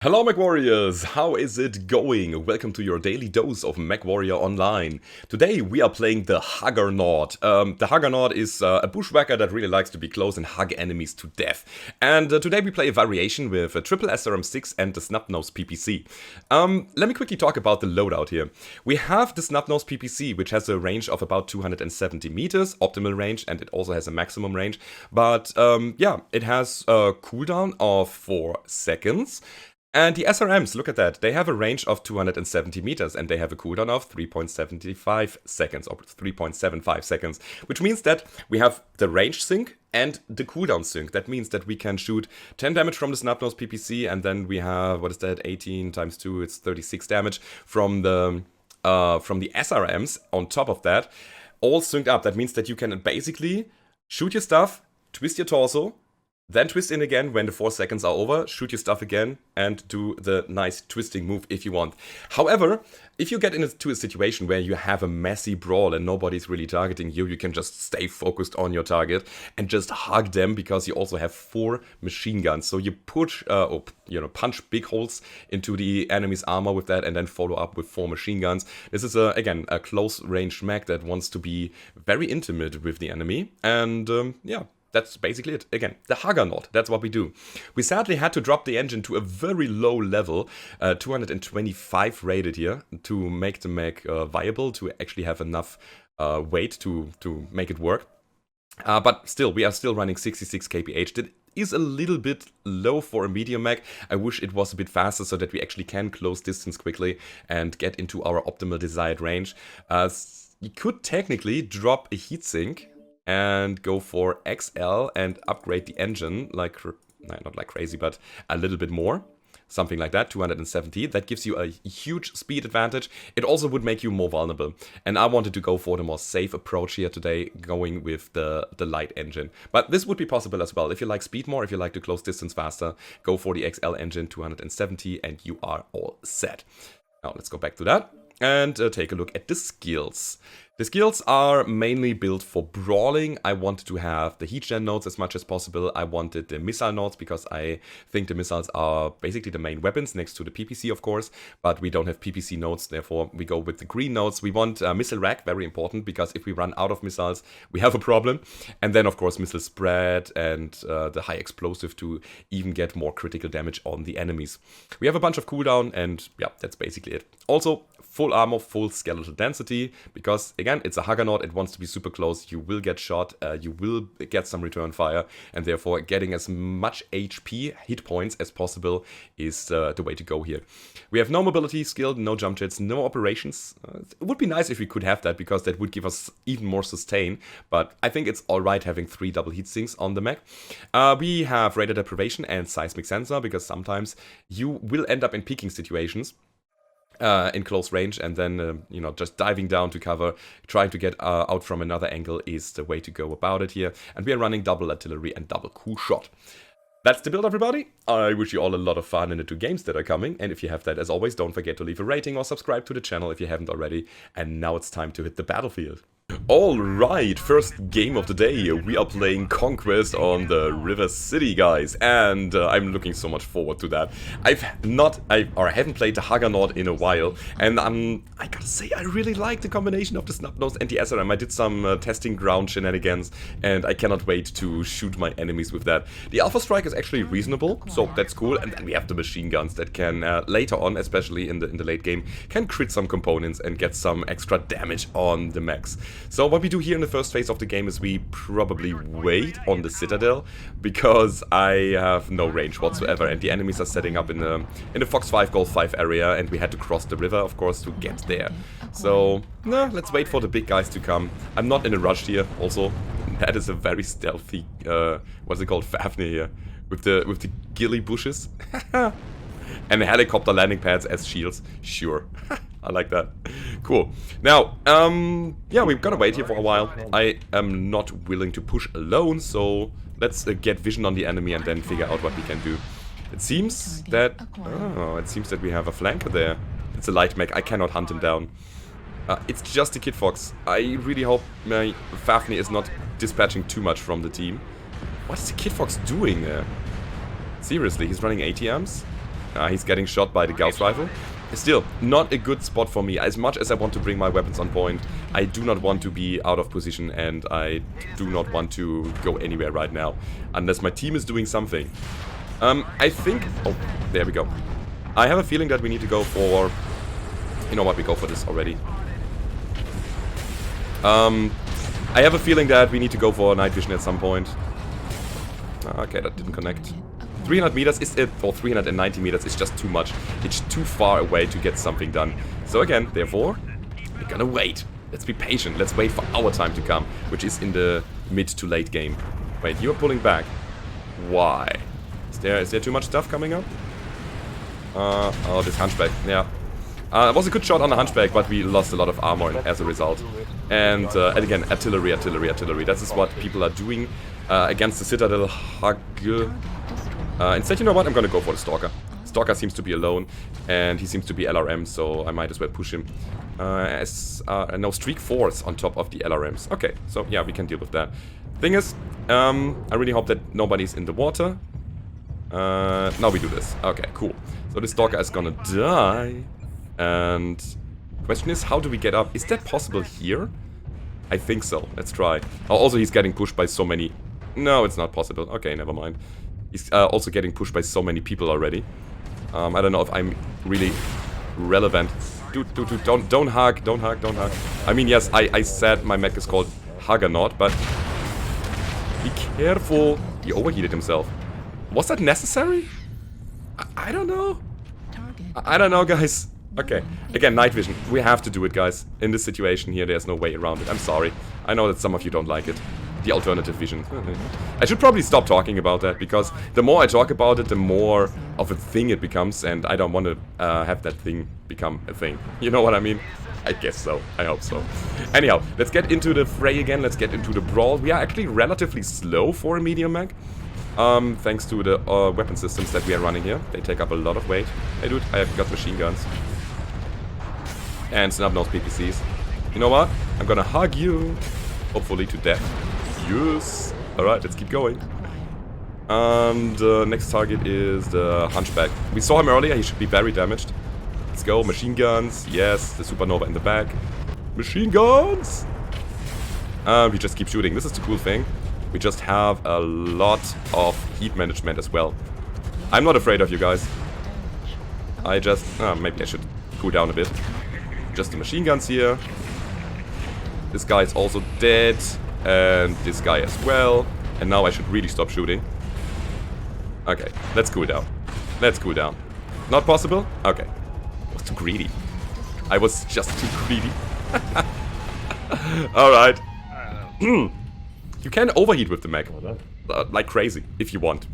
Hello Mechwarriors, how is it going? Welcome to your daily dose of Mechwarrior Online. Today we are playing the Huggernaut. The Huggernaut is a Bushwacker that really likes to be close and hug enemies to death. And today we play a variation with a triple SRM6 and the Snub-Nose PPC. Let me quickly talk about the loadout here. We have the Snub-Nose PPC, which has a range of about 270 meters, optimal range, and it also has a maximum range. But yeah, it has a cooldown of 4 seconds. And the SRMs, look at that, they have a range of 270 meters and they have a cooldown of 3.75 seconds, or 3.75 seconds, which means that we have the range sync and the cooldown sync. That means that we can shoot 10 damage from the Snub-Nose PPC, and then we have, what is that, 18 times 2, it's 36 damage from the SRMs on top of that, all synced up. That means that you can basically shoot your stuff, twist your torso, then twist in again when the 4 seconds are over, shoot your stuff again, and do the nice twisting move if you want. However, if you get into a situation where you have a messy brawl and nobody's really targeting you, you can just stay focused on your target and just hug them, because you also have 4 machine guns. So you push, punch big holes into the enemy's armor with that, and then follow up with 4 machine guns. This is, again, a close-range mech that wants to be very intimate with the enemy, and yeah. That's basically it. Again, the Huggernaut, that's what we do. We sadly had to drop the engine to a very low level, 225 rated here, to make the mech viable, to actually have enough weight to make it work. But still, we are still running 66 kph. That is a little bit low for a medium mech. I wish it was a bit faster so that we actually can close distance quickly and get into our optimal desired range. You could technically drop a heatsink and go for XL and upgrade the engine, like, not like crazy, but a little bit more. Something like that, 270. That gives you a huge speed advantage. It also would make you more vulnerable. And I wanted to go for the more safe approach here today, going with the light engine. But this would be possible as well. If you like speed more, if you like to close distance faster, go for the XL engine, 270, and you are all set. Now let's go back to that and take a look at the skills. The skills are mainly built for brawling. I wanted to have the heat gen nodes as much as possible. I wanted the missile nodes because I think the missiles are basically the main weapons next to the PPC, of course, but we don't have PPC nodes, therefore we go with the green nodes. We want missile rack, very important, because if we run out of missiles, we have a problem. And then, of course, missile spread and the high explosive to even get more critical damage on the enemies. We have a bunch of cooldown, and yeah, that's basically it. Also, full armor, full skeletal density, because again, it's a Huggernaut, it wants to be super close, you will get shot, you will get some return fire, and therefore getting as much HP, hit points, as possible is the way to go here. We have no mobility skill, no jump jets, no operations. It would be nice if we could have that, because that would give us even more sustain, but I think it's alright having 3 double heat sinks on the mech. We have radar deprivation and seismic sensor, because sometimes you will end up in peeking situations in close range, and then, just diving down to cover, trying to get out from another angle is the way to go about it here. And we are running double artillery and double cool shot. That's the build, everybody. I wish you all a lot of fun in the 2 games that are coming. And if you have that, as always, don't forget to leave a rating or subscribe to the channel if you haven't already. And now it's time to hit the battlefield. Alright, first game of the day, we are playing Conquest on the River City, guys, and I'm looking so much forward to that. I haven't played the Huggernaut in a while, and I gotta say, I really like the combination of the Snub-Nose and the SRM. I did some testing ground shenanigans, and I cannot wait to shoot my enemies with that. The Alpha Strike is actually reasonable, so that's cool, and then we have the machine guns that can, later on, especially in the late game, can crit some components and get some extra damage on the mechs. So what we do here in the first phase of the game is we probably wait on the Citadel, because I have no range whatsoever and the enemies are setting up in the Fox 5 Golf 5 area, and we had to cross the river, of course, to get there. So, no, let's wait for the big guys to come. I'm not in a rush here, also. That is a very stealthy, what's it called, Fafnir here, with the gilly bushes. And the helicopter landing pads as shields, sure. I like that. Cool. Now, yeah, we've got to wait here for a while. I am not willing to push alone, so let's get vision on the enemy and then figure out what we can do. It seems that... Oh, it seems that we have a flanker there. It's a light mech. I cannot hunt him down. It's just a Kid Fox. I really hope my Fafnir is not dispatching too much from the team. What is the Kid Fox doing there? Seriously, he's running ATMs? He's getting shot by the Gauss rifle. Still, not a good spot for me. As much as I want to bring my weapons on point, I do not want to be out of position, and I do not want to go anywhere right now. Unless my team is doing something. I think... Oh, there we go. I have a feeling that we need to go for... You know what, we go for this already. I have a feeling that we need to go for night vision at some point. Okay, that didn't connect. 300 meters is it, or 390 meters is just too much. It's too far away to get something done. So again, therefore, we're gonna wait. Let's be patient. Let's wait for our time to come, which is in the mid to late game. Wait, you're pulling back. Why? Is there too much stuff coming up? Oh, this hunchback. Yeah. It was a good shot on the hunchback, but we lost a lot of armor as a result. And again, artillery. That is what people are doing against the Citadel Hugger. Instead, you know what? I'm gonna go for the Stalker. Stalker seems to be alone, and he seems to be LRM, so I might as well push him. No, Streak Force on top of the LRMs. Okay, so yeah, we can deal with that. Thing is, I really hope that nobody's in the water. Now we do this. Okay, cool. So the Stalker is gonna die. And question is, how do we get up? Is that possible here? I think so. Let's try. Oh, also, he's getting pushed by so many... No, it's not possible. Okay, never mind. He's also getting pushed by so many people already. I don't know if I'm really relevant. Dude, don't hug. I mean, yes, I said my mech is called Huggernaut, but... Be careful. He overheated himself. Was that necessary? I don't know. I don't know, guys. Okay, again, night vision. We have to do it, guys. In this situation here, there's no way around it. I'm sorry. I know that some of you don't like it. The alternative vision. I should probably stop talking about that, because the more I talk about it, the more of a thing it becomes, and I don't want to have that thing become a thing. You know what I mean? I guess so. I hope so. Anyhow, let's get into the fray again. Let's get into the brawl. We are actually relatively slow for a medium mech. Thanks to the weapon systems that we are running here. They take up a lot of weight. Hey dude, I have got machine guns. And Snub-Nose PPCs. You know what? I'm gonna hug you. Hopefully to death. Yes! Alright, let's keep going. And next target is the Hunchback. We saw him earlier, he should be very damaged. Let's go, machine guns. Yes, the supernova in the back. Machine guns! We just keep shooting. This is the cool thing. We just have a lot of heat management as well. I'm not afraid of you guys. I just... maybe I should cool down a bit. Just the machine guns here. This guy is also dead. And this guy as well. And now I should really stop shooting. Okay, let's cool down. Let's cool down. Not possible? Okay. I was too greedy. I was just too greedy. Alright. You can overheat with the mech. Like crazy, if you want.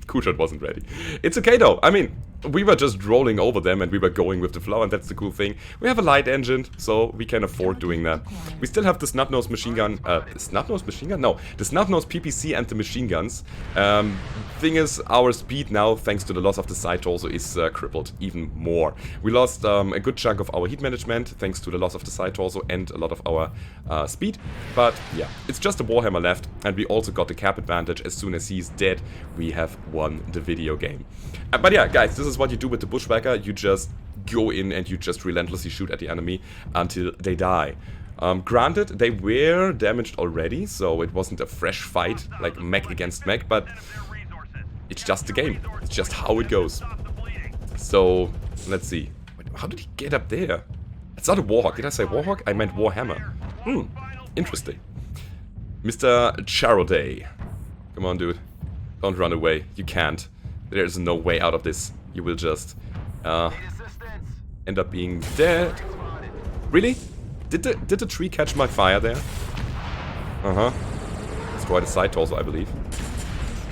Cool shot wasn't ready. It's okay though. I mean, we were just rolling over them and we were going with the flow, and that's the cool thing. We have a light engine, so we can afford doing that. We still have the Snub-Nose machine gun. Snub-Nose machine gun? No, the Snub-Nose PPC and the machine guns. Thing is, our speed now, thanks to the loss of the side torso, is crippled even more. We lost a good chunk of our heat management, thanks to the loss of the side torso and a lot of our speed. But yeah, it's just a Warhammer left, and we also got the cap advantage. As soon as he's dead, we have won the video game. But yeah, guys, this is what you do with the Bushwacker. You just go in and you just relentlessly shoot at the enemy until they die. Granted, they were damaged already, so it wasn't a fresh fight like mech against mech, but it's just the game. It's just how it goes. So, let's see. How did he get up there? It's not a Warhawk. Did I say Warhawk? I meant Warhammer. Interesting. Mr. Charaday. Come on, dude. Don't run away. You can't. There is no way out of this. You will just end up being dead. Really? Did the tree catch my fire there? Uh-huh. Destroy the side torso, I believe.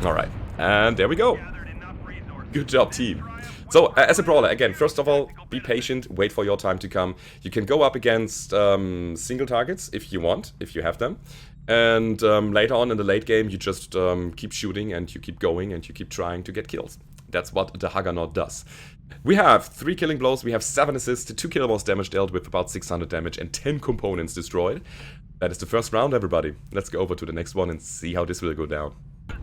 Alright. And there we go. Good job, team. So, as a brawler, again, first of all, be patient, wait for your time to come. You can go up against single targets if you want, if you have them. And later on in the late game, you just keep shooting and you keep going and you keep trying to get kills. That's what the Huggernaut does. We have 3 killing blows, we have 7 assists, 2 kilovolts damage dealt with about 600 damage and 10 components destroyed. That is the first round, everybody. Let's go over to the next one and see how this will go down.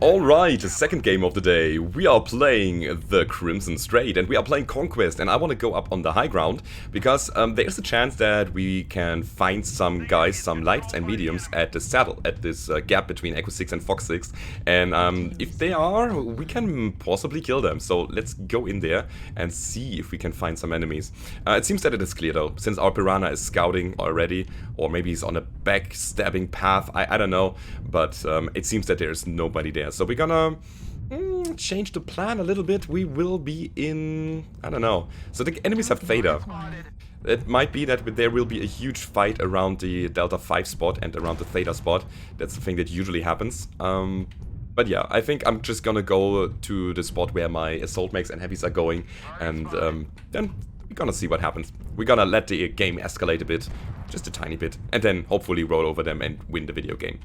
Alright, the second game of the day. We are playing the Crimson Strait and we are playing Conquest, and I want to go up on the high ground because there's a chance that we can find some guys, some lights and mediums at the saddle, at this gap between Echo 6 and Fox 6, and if they are, we can possibly kill them. So let's go in there and see if we can find some enemies. It seems that it is clear though, since our Piranha is scouting already, or maybe he's on a backstabbing path, I don't know, but it seems that there's nobody there. So we're gonna change the plan a little bit. We will be in... I don't know. So the enemies have Theta. It might be that there will be a huge fight around the Delta 5 spot and around the Theta spot. That's the thing that usually happens. But yeah, I think I'm just gonna go to the spot where my Assault Mechs and Heavies are going. And then we're gonna see what happens. We're gonna let the game escalate a bit. Just a tiny bit. And then hopefully roll over them and win the video game.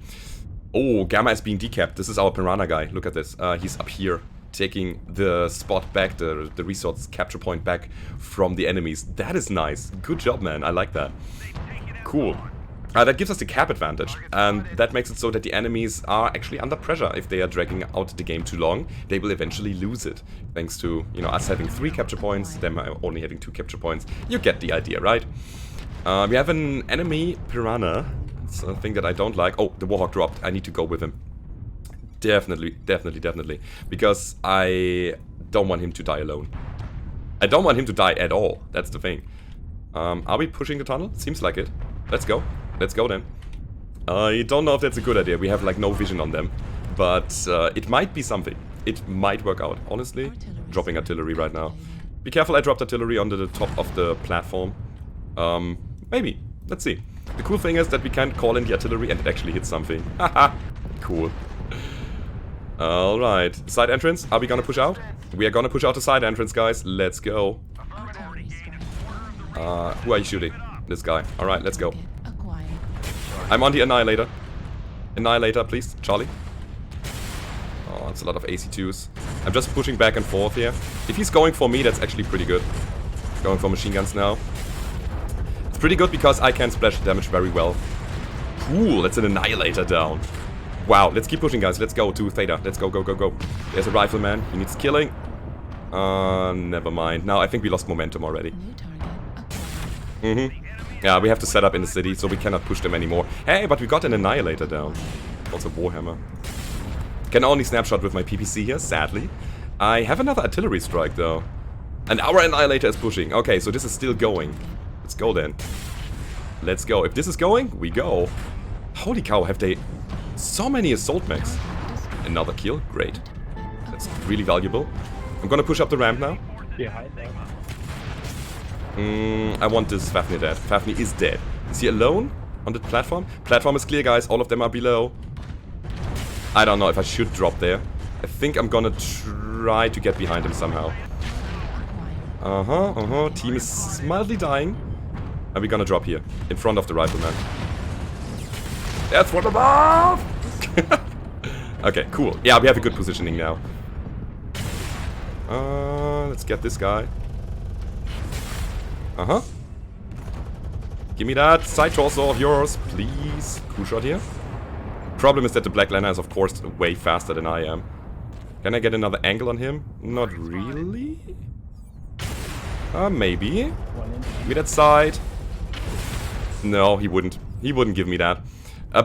Oh, Gamma is being decapped. This is our Piranha guy. Look at this. He's up here, taking the spot back, the resource capture point back from the enemies. That is nice. Good job, man. I like that. Cool. That gives us the cap advantage, and that makes it so that the enemies are actually under pressure. If they are dragging out the game too long, they will eventually lose it. Thanks to, you know, us having 3 capture points, them only having 2 capture points. You get the idea, right? We have an enemy Piranha. It's a thing that I don't like. Oh, the Warhawk dropped. I need to go with him. Definitely. Because I don't want him to die alone. I don't want him to die at all. That's the thing. Are we pushing the tunnel? Seems like it. Let's go. Let's go then. I don't know if that's a good idea. We have like no vision on them. But it might be something. It might work out. Honestly, dropping artillery right now. Be careful, I dropped artillery onto the top of the platform. Maybe. Let's see. The cool thing is that we can call in the artillery and it actually hits something. Haha. Cool. Alright. Side entrance. Are we gonna push out? We are gonna push out the side entrance, guys. Let's go. Who are you shooting? This guy. Alright, let's go. I'm on the Annihilator. Annihilator, please. Charlie. Oh, that's a lot of AC2s. I'm just pushing back and forth here. If he's going for me, that's actually pretty good. Going for machine guns now. Pretty good because I can splash damage very well. Cool, that's an Annihilator down. Wow, let's keep pushing, guys. Let's go to Theta. Let's go, go, go, go. There's a rifleman. He needs killing. Never mind. Now I think we lost momentum already. Yeah, we have to set up in the city, so we cannot push them anymore. Hey, but we got an Annihilator down. Also Warhammer. Can only snapshot with my PPC here, sadly. I have another artillery strike, though. And our Annihilator is pushing. Okay, so this is still going. Let's go then. Let's go. If this is going, we go. Holy cow, have they so many assault mechs. Another kill, great. That's really valuable. I'm gonna push up the ramp now. I want this Fafnir dead. Fafnir is dead. Is he alone on the platform? Platform is clear, guys. All of them are below. I don't know if I should drop there. I think I'm gonna try to get behind him somehow. Team is mildly dying. And we're gonna drop here, in front of the rifleman. That's what above! Okay, cool. Yeah, we have a good positioning now. Let's get this guy. Give me that side torso of yours, please. Cool shot here. Problem is that the Black Lana is, of course, way faster than I am. Can I get another angle on him? Not really. Maybe. Give me that side. No, he wouldn't. He wouldn't give me that.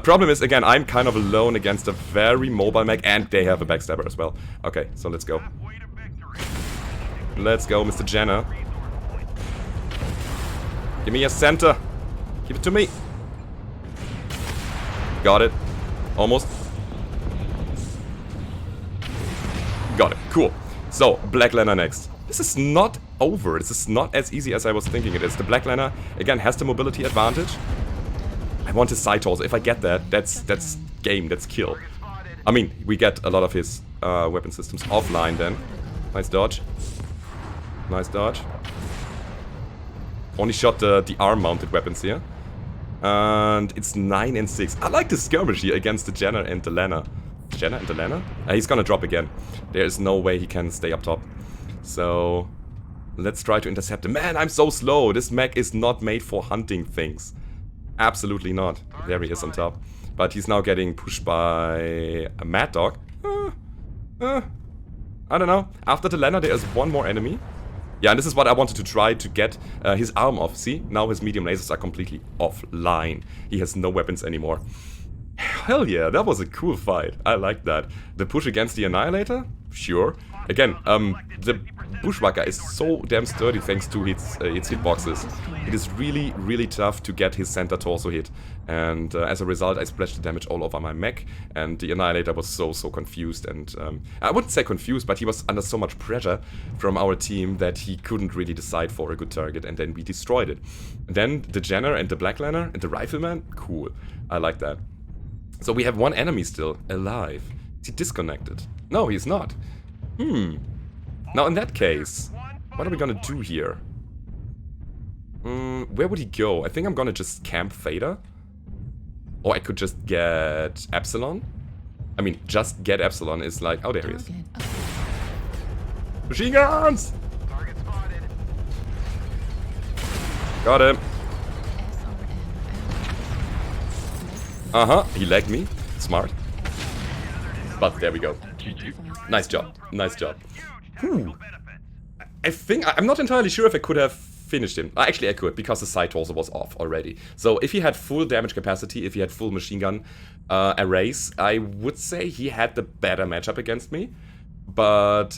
Problem is, again, I'm kind of alone against a very mobile mech, and they have a backstabber as well. Okay, so let's go. Let's go, Mr. Jenner. Give me a center. Give it to me. Got it. Almost. Got it. Cool. So, Black Lana next. This is not over. This is not as easy as I was thinking it is. The Black Lana, again, has the mobility advantage. I want his side torso. If I get that, that's game. That's kill. I mean, we get a lot of his weapon systems offline then. Nice dodge. Nice dodge. Only shot the arm-mounted weapons here. And it's 9 and 6. I like the skirmish here against the Jenner and the Lana. Jenner and the Lana? He's gonna drop again. There is no way he can stay up top. So, let's try to intercept him. Man, I'm so slow. This mech is not made for hunting things. Absolutely not. There he is on top. But he's now getting pushed by a Mad Dog. I don't know. After the lander, there is one more enemy. Yeah, and this is what I wanted to try to get his arm off. See, now his medium lasers are completely offline. He has no weapons anymore. Hell yeah, that was a cool fight. I like that. The push against the Annihilator? Sure. Again, the Bushwacker is so damn sturdy thanks to its hitboxes. It is really, really tough to get his center torso hit. And as a result, I splashed the damage all over my mech. And the Annihilator was so confused. And I wouldn't say confused, but he was under so much pressure from our team that he couldn't really decide for a good target. And then we destroyed it. And then the Jenner and the Black Lanner and the Rifleman? Cool. I like that. So we have one enemy still alive. Is he disconnected? No, he's not. Now in that case, what are we gonna do here? Where would he go? I think I'm gonna just camp Theta. Or I could just get Epsilon. I mean, just get Epsilon is like... Oh, there he is. Machine guns! Got him. He lagged me. Smart. But there we go. Nice job. Nice job. I think... I'm not entirely sure if I could have finished him. Actually, I could, because the side torso was off already. So if he had full damage capacity, if he had full machine gun arrays, I would say he had the better matchup against me. But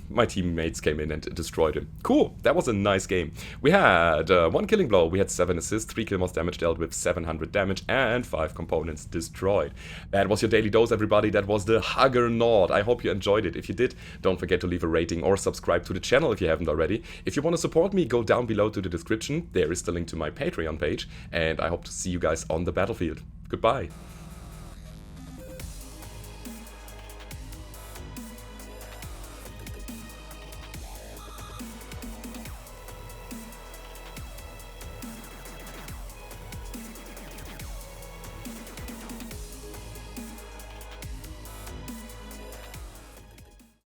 my teammates came in and destroyed him. Cool, that was a nice game. We had 1 killing blow, we had 7 assists, 3 kill most damage dealt with 700 damage, and 5 components destroyed. That was your daily dose, everybody. That was the Huggernaut. I hope you enjoyed it. If you did, don't forget to leave a rating or subscribe to the channel if you haven't already. If you want to support me, go down below to the description. There is the link to my Patreon page, and I hope to see you guys on the battlefield. Goodbye.